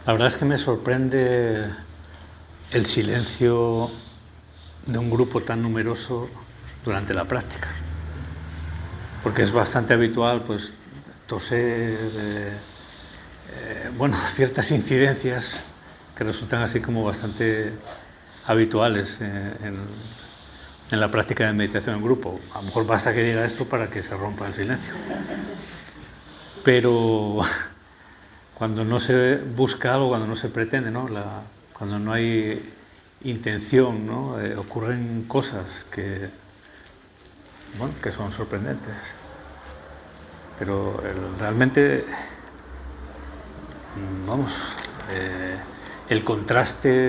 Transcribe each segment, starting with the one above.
La verdad es que me sorprende el silencio de un grupo tan numeroso durante la práctica, porque es bastante habitual pues toser, bueno, ciertas incidencias que resultan así como bastante habituales en la práctica de meditación en grupo. A lo mejor basta que diga esto para que se rompa el silencio, pero cuando no se busca algo, cuando no se pretende, ¿no? Cuando no hay intención, ¿no? Ocurren cosas que, bueno, que son sorprendentes. Pero realmente, vamos, el contraste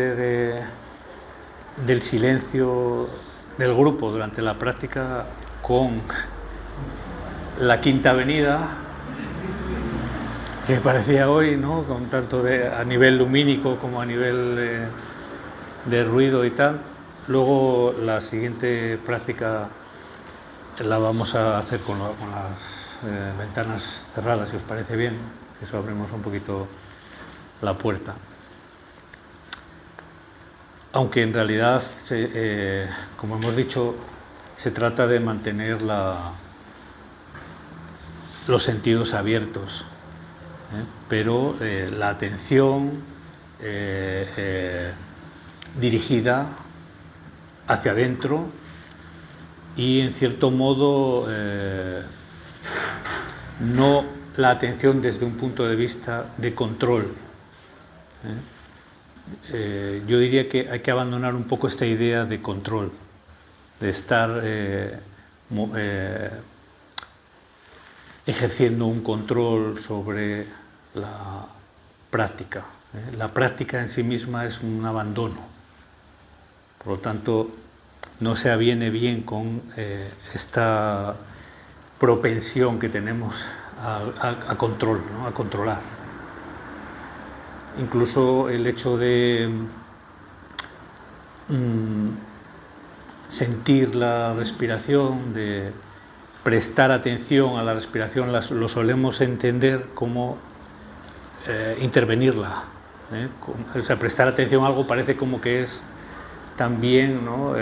del silencio del grupo durante la práctica con la Quinta Avenida, que parecía hoy, ¿no? Con tanto a nivel lumínico como a nivel de ruido y tal. Luego la siguiente práctica la vamos a hacer con las ventanas cerradas, si os parece bien. Eso abrimos un poquito la puerta. Aunque en realidad, como hemos dicho, se trata de mantener los sentidos abiertos, pero la atención dirigida hacia adentro y, en cierto modo, no la atención desde un punto de vista de control. Yo diría que hay que abandonar un poco esta idea de control, de estar ejerciendo un control sobre la práctica. La práctica en sí misma es un abandono. Por lo tanto, no se aviene bien con esta propensión que tenemos a control, ¿no? A controlar. Incluso el hecho de sentir la respiración, de prestar atención a la respiración, lo solemos entender como intervenirla. O sea, prestar atención a algo parece como que es también, ¿no?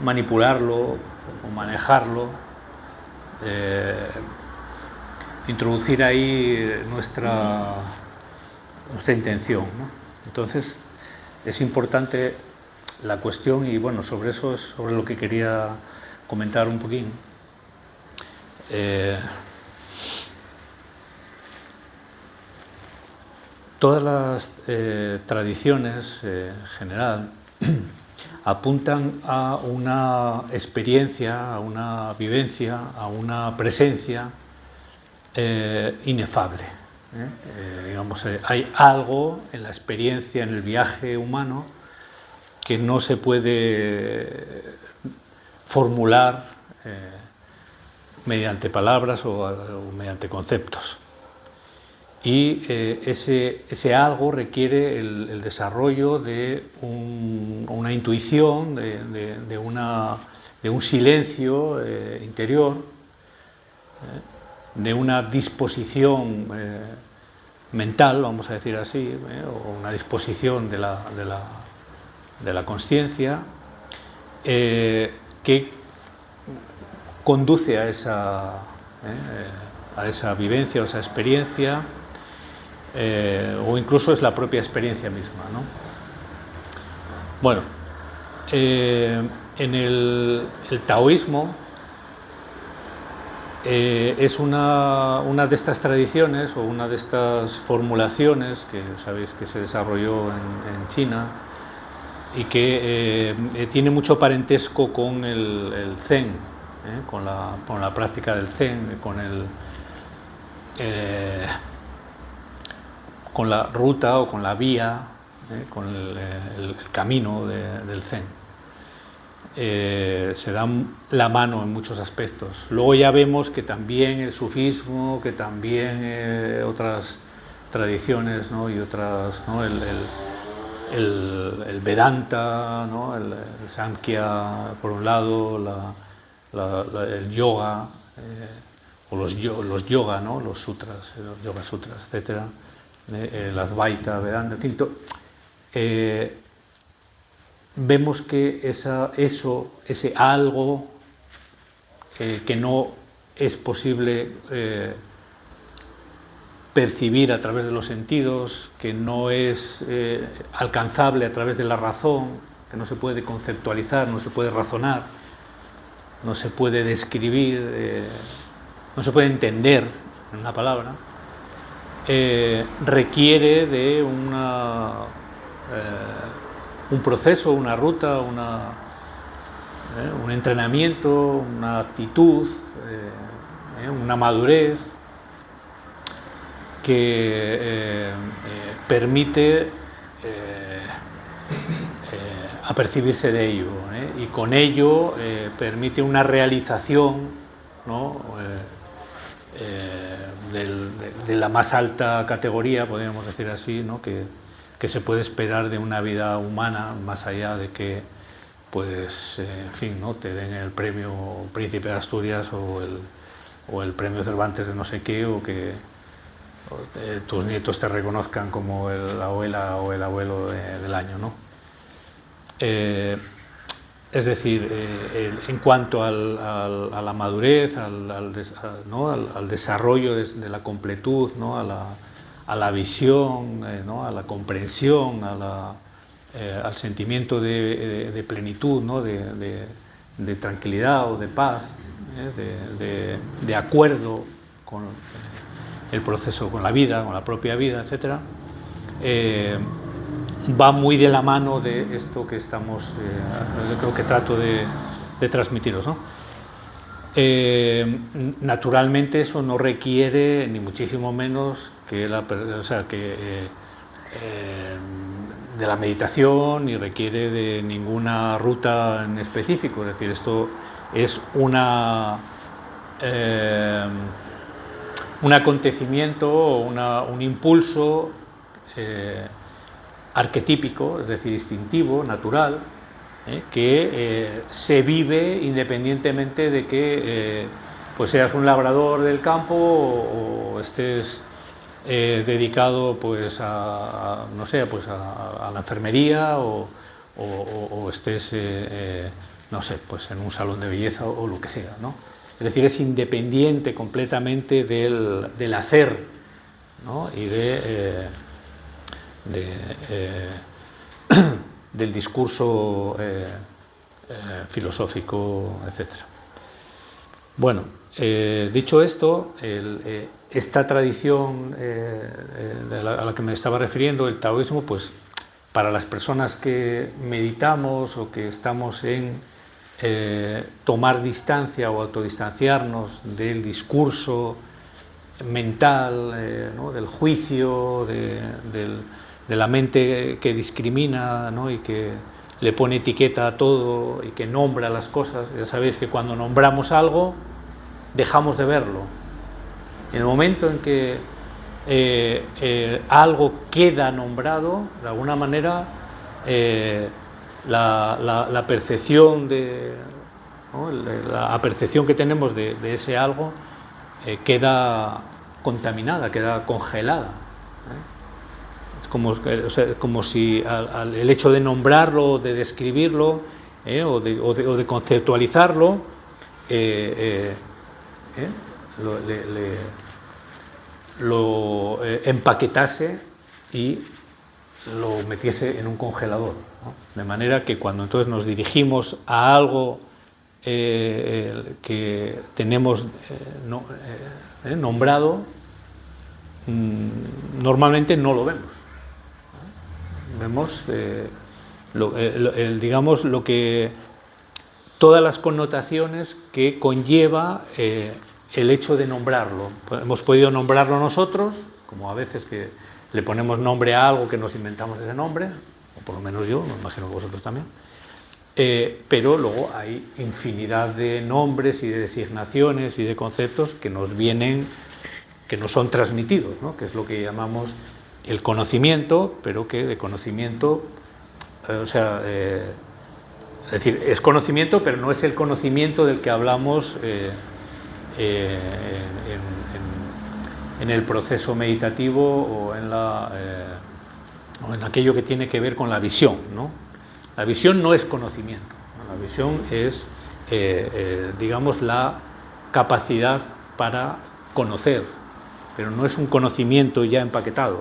Manipularlo o manejarlo, introducir ahí nuestra intención, ¿no? Entonces es importante la cuestión, y bueno, sobre eso es sobre lo que quería comentar un poquín. Todas las tradiciones en general apuntan a una experiencia, a una vivencia, a una presencia inefable. Digamos, hay algo en la experiencia, en el viaje humano, que no se puede formular mediante palabras o mediante conceptos. Y ese algo requiere el desarrollo de una intuición, de un silencio interior, de una disposición mental, vamos a decir así, o una disposición de la consciencia, que conduce a esa vivencia o esa experiencia, o incluso es la propia experiencia misma, ¿no? Bueno, en el taoísmo es una de estas tradiciones o una de estas formulaciones que sabéis que se desarrolló en China y que tiene mucho parentesco con el Zen, con la práctica del Zen, con la ruta o con la vía, con el camino del Zen. se dan la mano en muchos aspectos. Luego ya vemos que también el sufismo, que también otras tradiciones, ¿no? Y otras, ¿no? El Vedanta, ¿no? El Samkhya, por un lado, el yoga, o los yoga, ¿no? Los sutras, los yoga sutras, etc. El Advaita, Vedanta, en fin, vemos que ese algo que no es posible percibir a través de los sentidos, que no es alcanzable a través de la razón, que no se puede conceptualizar, no se puede razonar, no se puede describir, no se puede entender en una palabra, requiere de un proceso, una ruta, un entrenamiento, una actitud, una madurez que permite apercibirse de ello, y con ello permite una realización, ¿no? De la más alta categoría, podríamos decir así, ¿no? que se puede esperar de una vida humana, más allá de que, pues, en fin, ¿no? te den el premio Príncipe de Asturias o el premio Cervantes de no sé qué, o que tus nietos te reconozcan como la abuela o el abuelo del año, ¿no? Es decir, en cuanto a la madurez, al desarrollo de la completud, ¿no? a la visión, ¿no? a la comprensión, al sentimiento de plenitud, ¿no? de tranquilidad o de paz, de acuerdo con el proceso, con la vida, con la propia vida, etc., va muy de la mano de esto que estamos, yo creo que trato de transmitiros, ¿no? Naturalmente eso no requiere ni muchísimo menos que de la meditación, ni requiere de ninguna ruta en específico. Es decir, esto es un acontecimiento o un impulso arquetípico, es decir, instintivo, natural, que se vive independientemente de que pues seas un labrador del campo o estés dedicado pues no sé, pues a la enfermería o estés no sé, pues en un salón de belleza o lo que sea, ¿no? Es decir, es independiente completamente del hacer, ¿no? Y del discurso filosófico, etc. Bueno, dicho esto, esta tradición a la que me estaba refiriendo, el taoísmo, pues para las personas que meditamos o que estamos en tomar distancia o autodistanciarnos del discurso mental, ¿no? del juicio, de la mente que discrimina, ¿no? y que le pone etiqueta a todo y que nombra las cosas. Ya sabéis que cuando nombramos algo dejamos de verlo. En el momento en que algo queda nombrado, de alguna manera la percepción ¿no? la percepción que tenemos de ese algo queda contaminada, queda congelada. Es como si el hecho de nombrarlo, de describirlo o de conceptualizarlo lo empaquetase y lo metiese en un congelador, ¿no? De manera que cuando entonces nos dirigimos a algo que tenemos nombrado, normalmente no lo vemos. Vemos digamos lo que todas las connotaciones que conlleva el hecho de nombrarlo. Hemos podido nombrarlo nosotros, como a veces que le ponemos nombre a algo que nos inventamos ese nombre, o por lo menos yo, me imagino que vosotros también, pero luego hay infinidad de nombres y de designaciones y de conceptos que nos vienen, que nos son transmitidos, ¿no? Que es lo que llamamos el conocimiento, pero que de conocimiento, o sea, es decir, es conocimiento, pero no es el conocimiento del que hablamos en el proceso meditativo o en aquello que tiene que ver con la visión, ¿no? La visión no es conocimiento, ¿no? La visión es, digamos, la capacidad para conocer, pero no es un conocimiento ya empaquetado.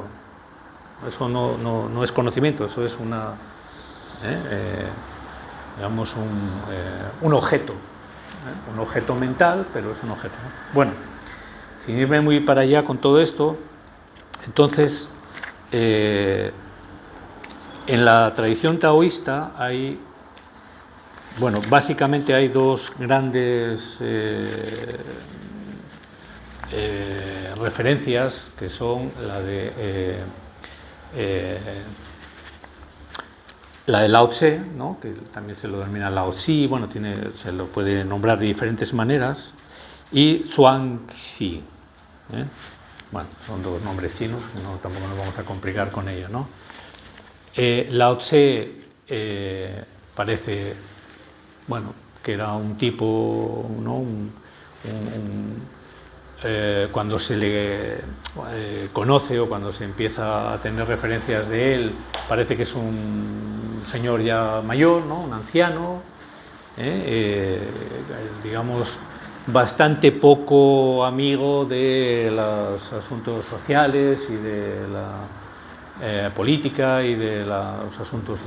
Eso no es conocimiento, eso es digamos, un objeto, un objeto mental, pero es un objeto, ¿no? Bueno, sin irme muy para allá con todo esto, entonces, en la tradición taoísta hay, bueno, básicamente hay dos grandes referencias, que son la de Lao Tse, ¿no? Que también se lo denomina Lao Tzu, bueno, se lo puede nombrar de diferentes maneras, y Zhuangzi, ¿eh? Bueno, son dos nombres chinos, tampoco nos vamos a complicar con ello, ¿no? Lao Tse parece, bueno, que era un tipo, ¿no? Cuando se le conoce o cuando se empieza a tener referencias de él, parece que es un señor ya mayor, ¿no? Un anciano, digamos, bastante poco amigo de los asuntos sociales y de la política y de los asuntos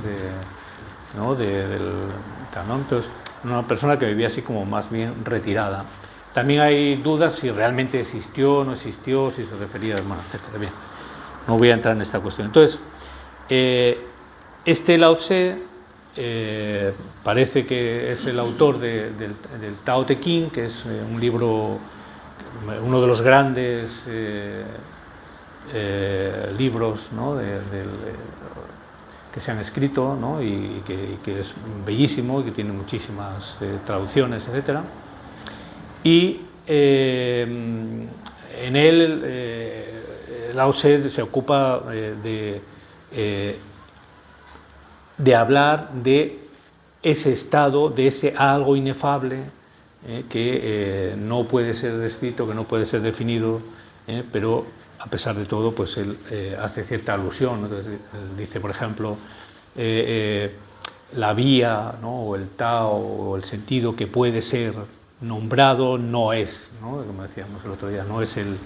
¿no? ¿no? Entonces, una persona que vivía así como más bien retirada. También hay dudas si realmente existió o no existió, si se refería, bueno, etcétera. Bien, no voy a entrar en esta cuestión. Entonces, este Lao Tse parece que es el autor del Tao Te Ching, que es un libro, uno de los grandes libros, ¿no? Que se han escrito, ¿no? y que es bellísimo y que tiene muchísimas traducciones, etcétera. Y en él Lao Tse se ocupa de hablar de ese estado, de ese algo inefable que no puede ser descrito, que no puede ser definido, pero a pesar de todo, pues él hace cierta alusión, ¿no? Entonces, él dice, por ejemplo, la vía, ¿no? O el Tao o el sentido que puede ser nombrado no es, ¿no? Como decíamos el otro día, no es el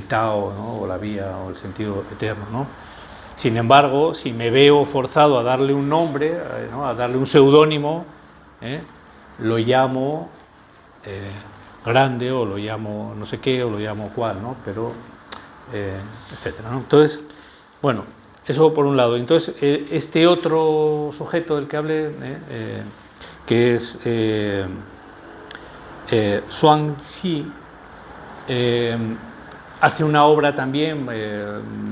Tao, ¿no? O la vía o el sentido eterno, ¿no? Sin embargo, si me veo forzado a darle un nombre, ¿no? A darle un seudónimo, lo llamo grande, o lo llamo no sé qué, o lo llamo cual, ¿no? Pero, etcétera, ¿no? Entonces, bueno, eso por un lado. Entonces, este otro sujeto del que hablé, que es Zhuangzi, hace una obra también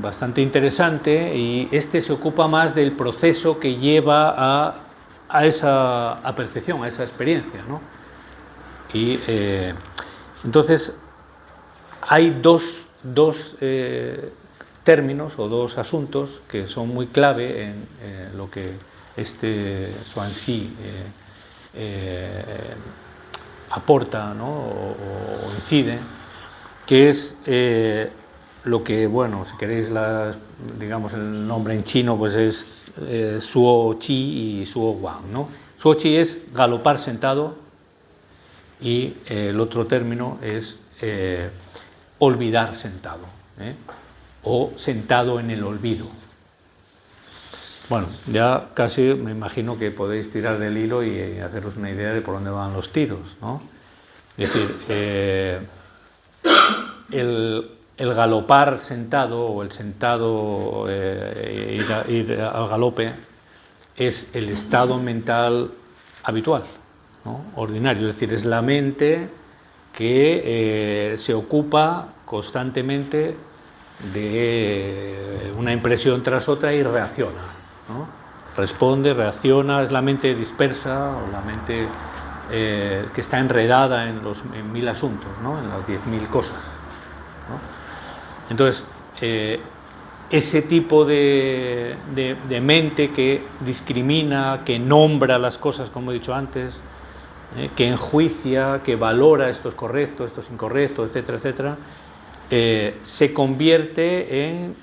bastante interesante, y este se ocupa más del proceso que lleva a esa percepción, a esa experiencia, ¿no? Y entonces hay dos términos o dos asuntos que son muy clave en lo que este Zhuangzi aporta, ¿no? o incide, que es lo que, bueno, si queréis digamos el nombre en chino, pues es Suo Chi y Suo Wang, ¿no? Suo Chi es galopar sentado, y el otro término es olvidar sentado, o sentado en el olvido. Bueno, ya casi me imagino que podéis tirar del hilo y haceros una idea de por dónde van los tiros, ¿no? Es decir, el galopar sentado, o el sentado, ir al galope, es el estado mental habitual, ¿no? Ordinario, es decir, es la mente que se ocupa constantemente de una impresión tras otra y reacciona, ¿no? responde, reacciona, es la mente dispersa o la mente que está enredada en 1000 asuntos, ¿no? En las 10.000 cosas, ¿no? Entonces, ese tipo de mente que discrimina, que nombra las cosas, como he dicho antes, que enjuicia, que valora esto es correcto, esto es incorrecto, etcétera, etcétera, se convierte en,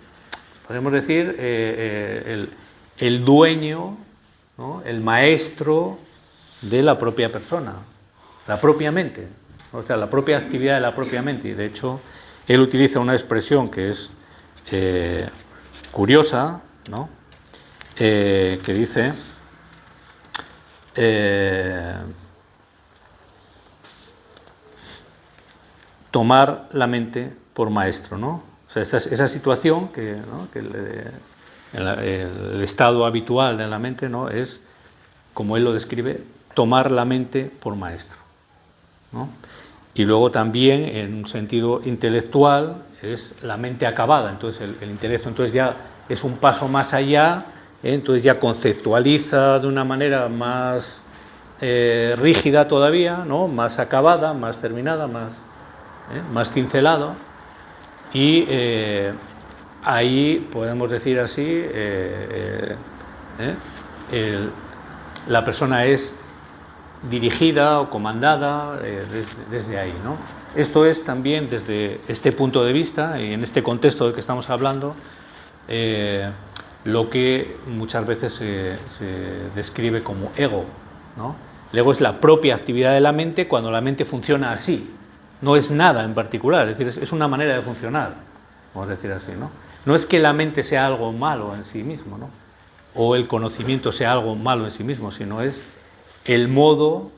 podemos decir, el dueño, ¿no? El maestro de la propia persona, la propia mente, o sea, la propia actividad de la propia mente. Y de hecho, él utiliza una expresión que es curiosa, ¿no? Que dice tomar la mente por maestro, ¿no? O sea, esa situación que, ¿no? que el estado habitual de la mente, ¿no? Es, como él lo describe, tomar la mente por maestro, ¿no? Y luego también, en un sentido intelectual, es la mente acabada. Entonces el intelecto entonces ya es un paso más allá, entonces ya conceptualiza de una manera más rígida todavía, ¿no? Más acabada, más terminada, más cincelado, y ahí podemos decir así, la persona es dirigida o comandada desde ahí, ¿no? Esto es también desde este punto de vista y en este contexto del que estamos hablando, lo que muchas veces se describe como ego, ¿no? El ego es la propia actividad de la mente cuando la mente funciona así, no es nada en particular, es decir, es una manera de funcionar, vamos a decir así, ¿no? No es que la mente sea algo malo en sí mismo, ¿no? O el conocimiento sea algo malo en sí mismo, sino es el modo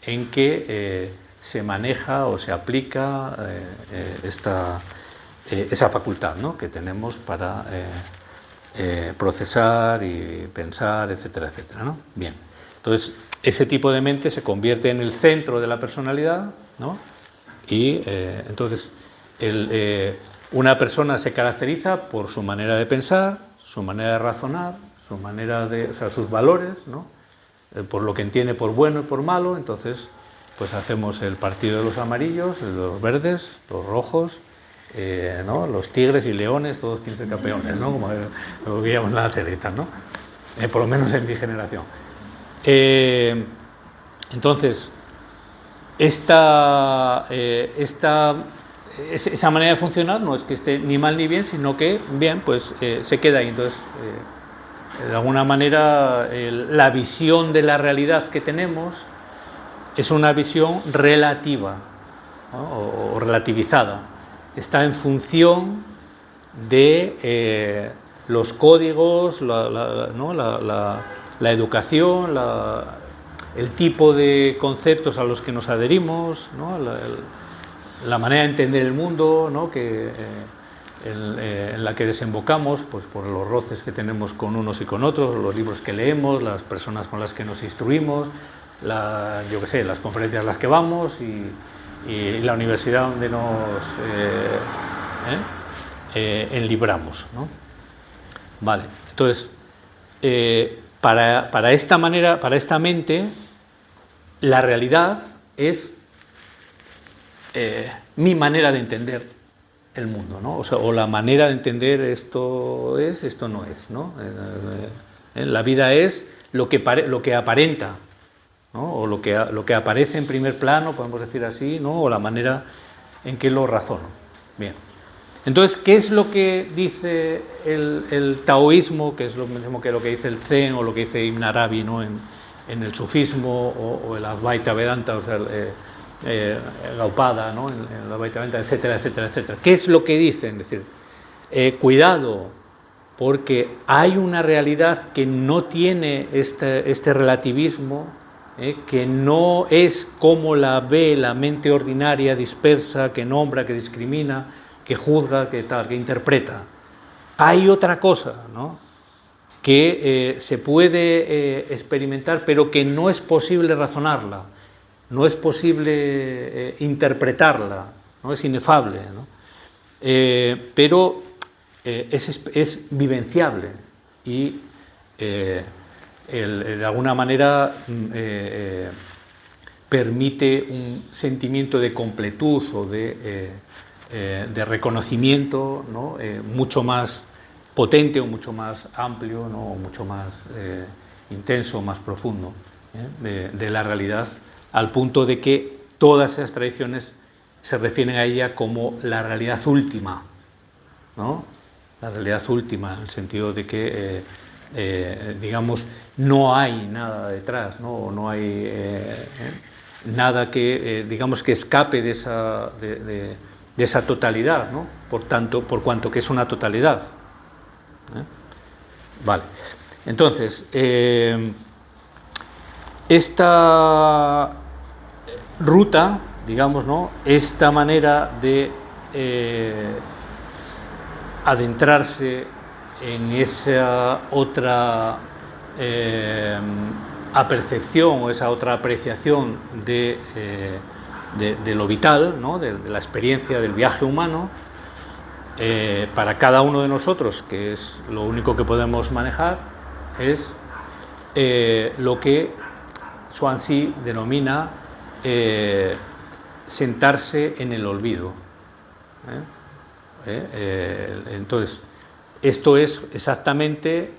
en que se maneja o se aplica esa facultad, ¿no? Que tenemos para procesar y pensar, etcétera, etcétera, ¿no? Bien, entonces ese tipo de mente se convierte en el centro de la personalidad, ¿no? Y entonces una persona se caracteriza por su manera de pensar, su manera de razonar, su manera de, o sea, sus valores, ¿no? Por lo que entiende por bueno y por malo. Entonces pues hacemos el partido de los amarillos, de los verdes, los rojos, ¿no? Los tigres y leones, todos quieren ser campeones, ¿no? Como lo veíamos en la telita, ¿no? Por lo menos en mi generación. Entonces esa manera de funcionar no es que esté ni mal ni bien, sino que bien, pues se queda ahí. Entonces de alguna manera la visión de la realidad que tenemos es una visión relativa, ¿no? o relativizada. Está en función de los códigos, ¿no? la educación, el tipo de conceptos a los que nos adherimos, ¿no? la manera de entender el mundo, ¿no? En la que desembocamos, pues por los roces que tenemos con unos y con otros, los libros que leemos, las personas con las que nos instruimos, yo qué sé, las conferencias a las que vamos y la universidad donde nos enlibramos, ¿no? Vale, entonces para esta manera, para esta mente, la realidad es mi manera de entender el mundo, ¿no? O sea, o la manera de entender esto es, esto no es, ¿no? La vida es lo que aparenta, ¿no? O lo que aparece en primer plano, podemos decir así, ¿no? O la manera en que lo razono. Bien. Entonces, ¿qué es lo que dice el taoísmo, que es lo mismo que lo que dice el Zen o lo que dice Ibn Arabi, ¿no? en el sufismo o el Advaita Vedanta, o sea, Gaupada, ¿no? en la Advaita Vedanta, etcétera, etcétera, etcétera? ¿Qué es lo que dicen? Es decir, cuidado, porque hay una realidad que no tiene este relativismo, que no es como la ve la mente ordinaria, dispersa, que nombra, que discrimina, que juzga, que tal, que interpreta. Hay otra cosa, ¿no? Que se puede experimentar, pero que no es posible razonarla, no es posible interpretarla, no es inefable, ¿no? Pero es vivenciable y de alguna manera permite un sentimiento de completud o de reconocimiento, ¿no? Mucho más potente o mucho más amplio, ¿no? O mucho más intenso, más profundo, de la realidad, al punto de que todas esas tradiciones se refieren a ella como la realidad última, ¿no? La realidad última, en el sentido de que, digamos, no hay nada detrás, ¿no? No hay nada que, digamos, que escape de esa totalidad, ¿no? Por cuanto que es una totalidad. Vale. Entonces, esta ruta, digamos, ¿no? Esta manera de adentrarse en esa otra apercepción o esa otra apreciación de lo vital, ¿no? de la experiencia del viaje humano, para cada uno de nosotros, que es lo único que podemos manejar, es lo que Zhuangzi denomina sentarse en el olvido. Entonces, esto es exactamente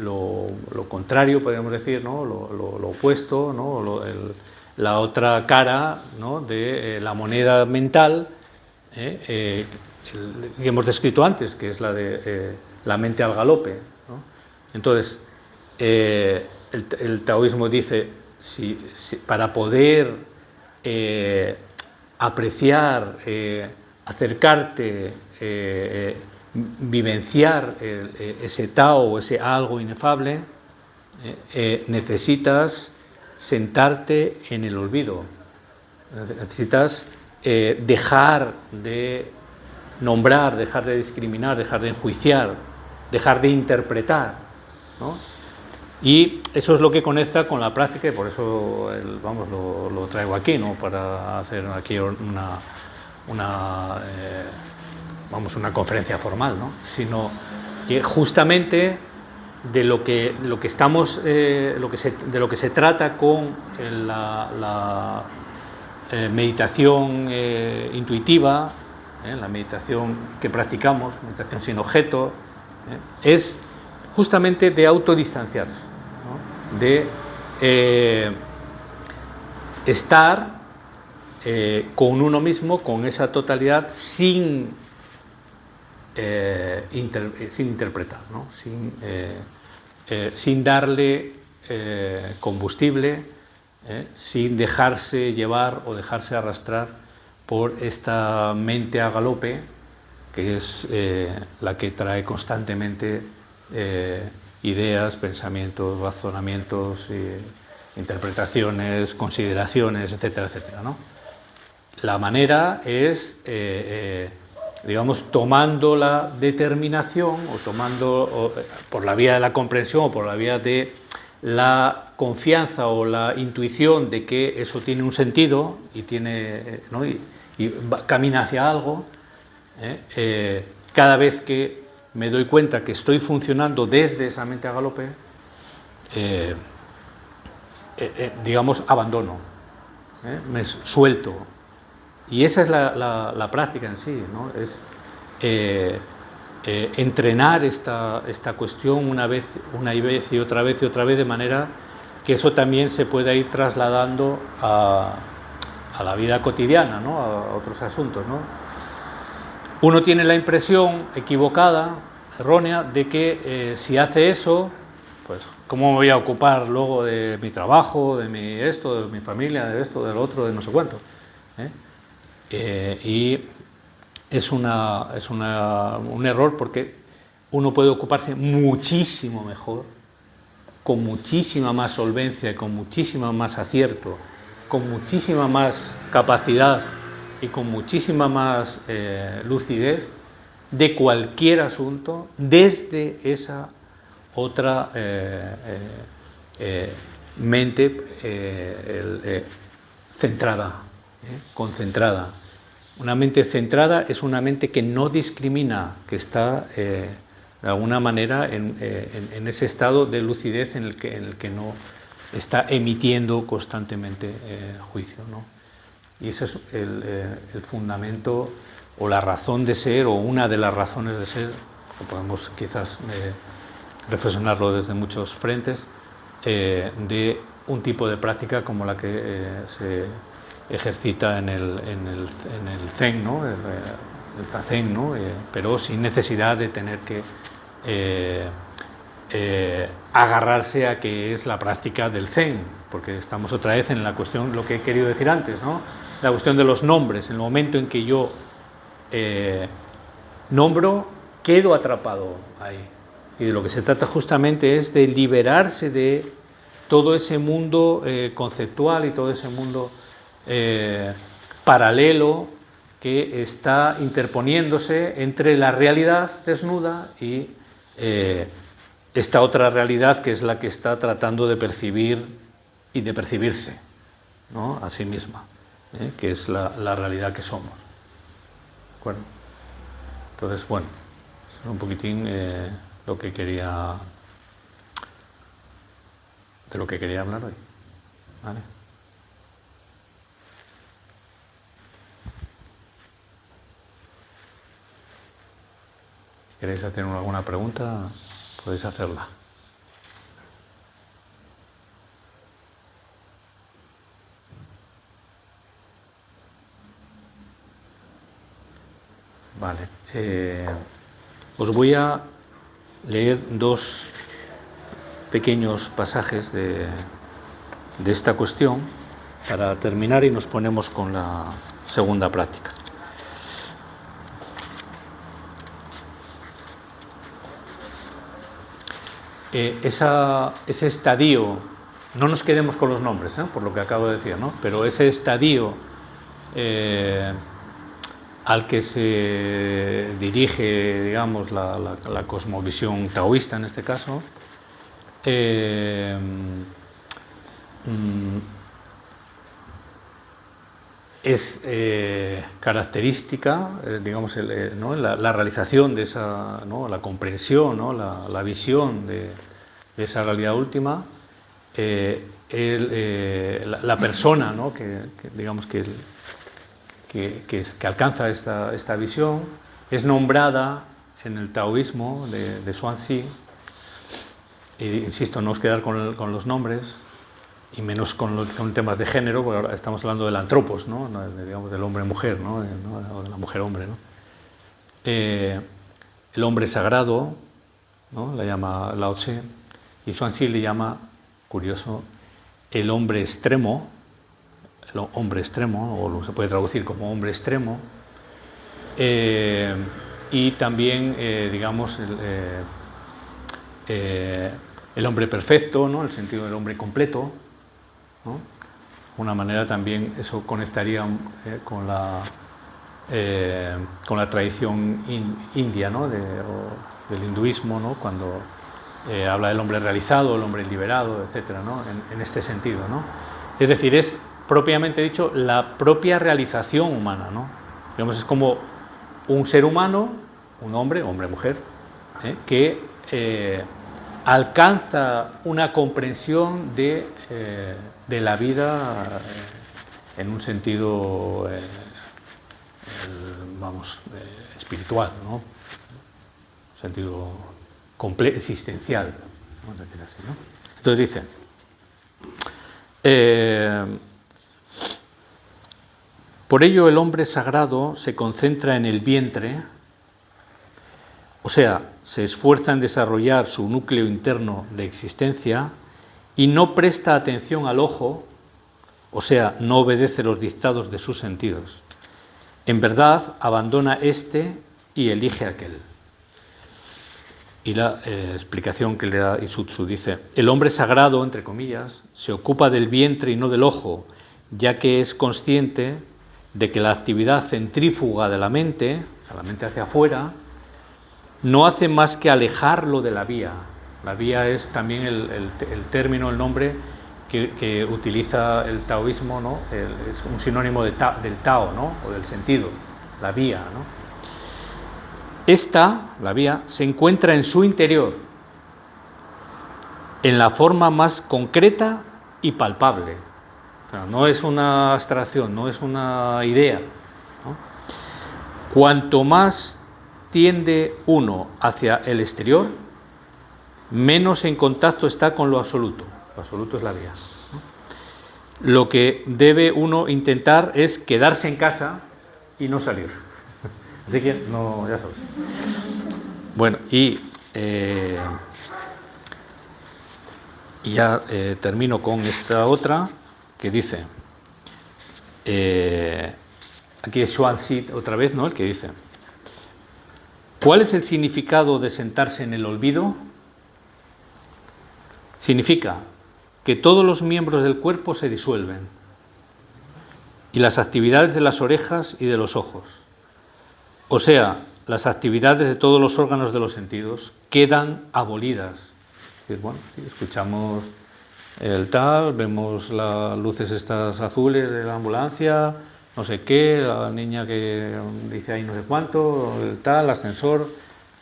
lo contrario, podríamos decir, ¿no? lo opuesto, ¿no? La otra cara, ¿no? de la moneda mental que hemos descrito antes, que es la de la mente al galope, ¿no? Entonces, el taoísmo dice, para poder apreciar, acercarte, vivenciar ese Tao o ese algo inefable, necesitas sentarte en el olvido, necesitas dejar de nombrar, dejar de discriminar, dejar de enjuiciar, dejar de interpretar, ¿no? Y eso es lo que conecta con la práctica, y por eso vamos, lo traigo aquí, ¿no? Para hacer aquí una conferencia formal, ¿no? Sino que justamente de lo que se trata con la meditación intuitiva, la meditación que practicamos, meditación sin objeto, es justamente de autodistanciarse, ¿no? De estar con uno mismo, con esa totalidad, sin interpretar, ¿no? Sin darle combustible, sin dejarse llevar o dejarse arrastrar por esta mente a galope, que es la que trae constantemente ideas, pensamientos, razonamientos, interpretaciones, consideraciones, etcétera, etcétera, ¿no? La manera es, digamos, tomando la determinación o tomando por la vía de la comprensión o por la vía de la confianza o la intuición de que eso tiene un sentido y tiene, ¿no? y camina hacia algo, cada vez que me doy cuenta que estoy funcionando desde esa mente a galope, digamos, abandono, me suelto. Y esa es la práctica en sí, ¿no? Es entrenar esta cuestión una vez y otra vez, de manera que eso también se pueda ir trasladando a la vida cotidiana, ¿no? A otros asuntos, ¿no? Uno tiene la impresión equivocada, errónea, de que si hace eso, pues ¿cómo me voy a ocupar luego de mi trabajo, de mi familia, de esto, del otro, de no sé cuánto? Y es un error, porque uno puede ocuparse muchísimo mejor, con muchísima más solvencia, con muchísima más acierto, con muchísima más capacidad y con muchísima más lucidez de cualquier asunto desde esa otra mente centrada, concentrada. Una mente centrada es una mente que no discrimina, que está de alguna manera en ese estado de lucidez en el que no está emitiendo constantemente juicio, ¿no? Y ese es el fundamento o la razón de ser, o una de las razones de ser, que podemos quizás reflexionarlo desde muchos frentes, de un tipo de práctica como la que se ejercita en el Zen, ¿no? el Zazen, ¿no? Pero sin necesidad de tener que agarrarse a que es la práctica del Zen, porque estamos otra vez en la cuestión, lo que he querido decir antes, ¿no? La cuestión de los nombres. En el momento en que yo nombro, quedo atrapado ahí. Y de lo que se trata justamente es de liberarse de todo ese mundo conceptual y todo ese mundo paralelo que está interponiéndose entre la realidad desnuda y esta otra realidad, que es la que está tratando de percibir y de percibirse, ¿no? A sí misma, que es la realidad que somos. ¿De acuerdo? Entonces, bueno, es un poquitín lo que quería, de lo que quería hablar hoy, ¿vale? Si queréis hacer alguna pregunta, podéis hacerla. Vale. Os voy a leer dos pequeños pasajes de esta cuestión para terminar y nos ponemos con la segunda práctica. Ese estadio, no nos quedemos con los nombres, por lo que acabo de decir, ¿no? Pero ese estadio al que se dirige, digamos, la cosmovisión taoísta en este caso, es característica, digamos, ¿no? la realización de esa, ¿no? La comprensión, ¿no? la visión de esa realidad última, la persona, ¿no? digamos que alcanza esta visión es nombrada en el taoísmo de Zhuangzi, y insisto, no os quedar con los nombres, y menos con temas de género, porque ahora estamos hablando del antropos, ¿no? Digamos, del hombre-mujer, ¿no? O de la mujer-hombre, ¿no? El hombre sagrado, ¿no? La llama Lao Tse, y Zhuangzi le llama, curioso, el hombre extremo, o lo se puede traducir como hombre extremo, y también, digamos, el hombre perfecto, ¿no? El sentido del hombre completo, ¿no? De una manera también eso conectaría con la tradición india, ¿no? Del hinduismo, ¿no? Cuando habla del hombre realizado, el hombre liberado, etcétera, ¿no? En este sentido, ¿no? Es decir, es propiamente dicho la propia realización humana, ¿no? Digamos, es como un ser humano, un hombre, mujer, que alcanza una comprensión de la vida en un sentido, espiritual, ¿no? Un sentido existencial, vamos a decir así, ¿no? Entonces dice, por ello el hombre sagrado se concentra en el vientre, o sea, se esfuerza en desarrollar su núcleo interno de existencia y no presta atención al ojo, o sea, no obedece los dictados de sus sentidos. En verdad, abandona este y elige aquel. Y la explicación que le da Isutsu dice, el hombre sagrado, entre comillas, se ocupa del vientre y no del ojo, ya que es consciente de que la actividad centrífuga de la mente hacia afuera, no hace más que alejarlo de la vía. La vía es también el término, el nombre que utiliza el taoísmo, ¿no? Es un sinónimo del Tao, ¿no? O del sentido, la vía, ¿no? Esta, la vía, se encuentra en su interior, en la forma más concreta y palpable. O sea, no es una abstracción, no es una idea, ¿no? Cuanto más tiende uno hacia el exterior, menos en contacto está con lo absoluto. Lo absoluto es la vía, ¿no? Lo que debe uno intentar es quedarse en casa y no salir. Así que, no, ya sabes. Bueno, y ya termino con esta otra que dice, aquí es Zhuangzi otra vez, ¿no? El que dice, ¿cuál es el significado de sentarse en el olvido? Significa que todos los miembros del cuerpo se disuelven y las actividades de las orejas y de los ojos, o sea, las actividades de todos los órganos de los sentidos, quedan abolidas. Bueno, sí, escuchamos el tal, vemos las luces estas azules de la ambulancia, no sé qué, la niña que dice ahí no sé cuánto, el tal, ascensor,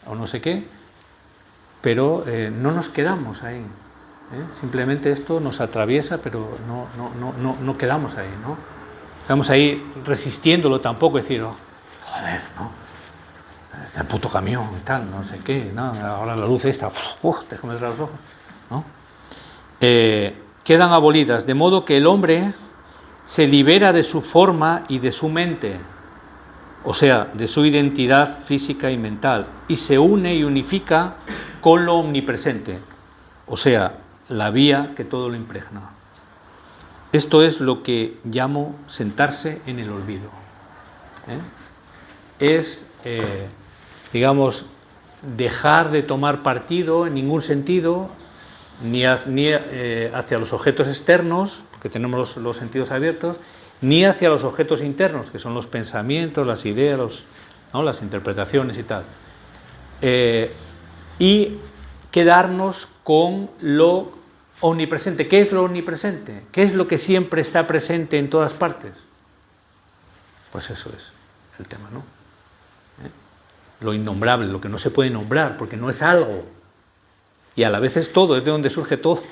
o no sé qué, pero no nos quedamos ahí. Simplemente esto nos atraviesa, pero no quedamos ahí, ¿no? Estamos ahí resistiéndolo tampoco, decir, oh, joder, ¿no? El puto camión y tal, no sé qué, ¿no? Ahora la luz esta, déjame cerrar los ojos, ¿no? Quedan abolidas, de modo que el hombre se libera de su forma y de su mente, o sea, de su identidad física y mental, y se une y unifica con lo omnipresente, o sea, la vía que todo lo impregna. Esto es lo que llamo sentarse en el olvido. Es, digamos, dejar de tomar partido en ningún sentido, ni hacia los objetos externos, porque tenemos los sentidos abiertos, ni hacia los objetos internos, que son los pensamientos, las ideas, ¿no? Las interpretaciones y tal. Y quedarnos con lo omnipresente. ¿Qué es lo omnipresente? ¿Qué es lo que siempre está presente en todas partes? Pues eso es el tema, ¿no? Lo innombrable, lo que no se puede nombrar, porque no es algo. Y a la vez es todo, es de donde surge todo,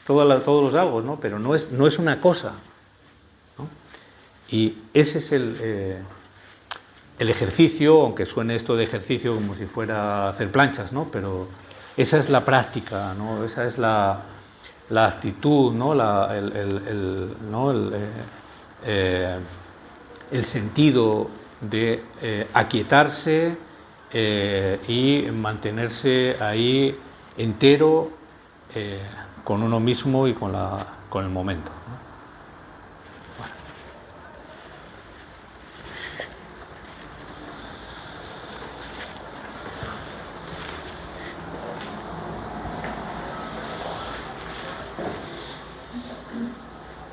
todos los algo, ¿no? Pero no es una cosa, ¿no? Y ese es el ejercicio, aunque suene esto de ejercicio como si fuera hacer planchas, ¿no? Pero esa es la práctica, ¿no? Esa es la actitud, ¿no? El sentido de aquietarse y mantenerse ahí entero con uno mismo y con el momento, ¿no? Bueno.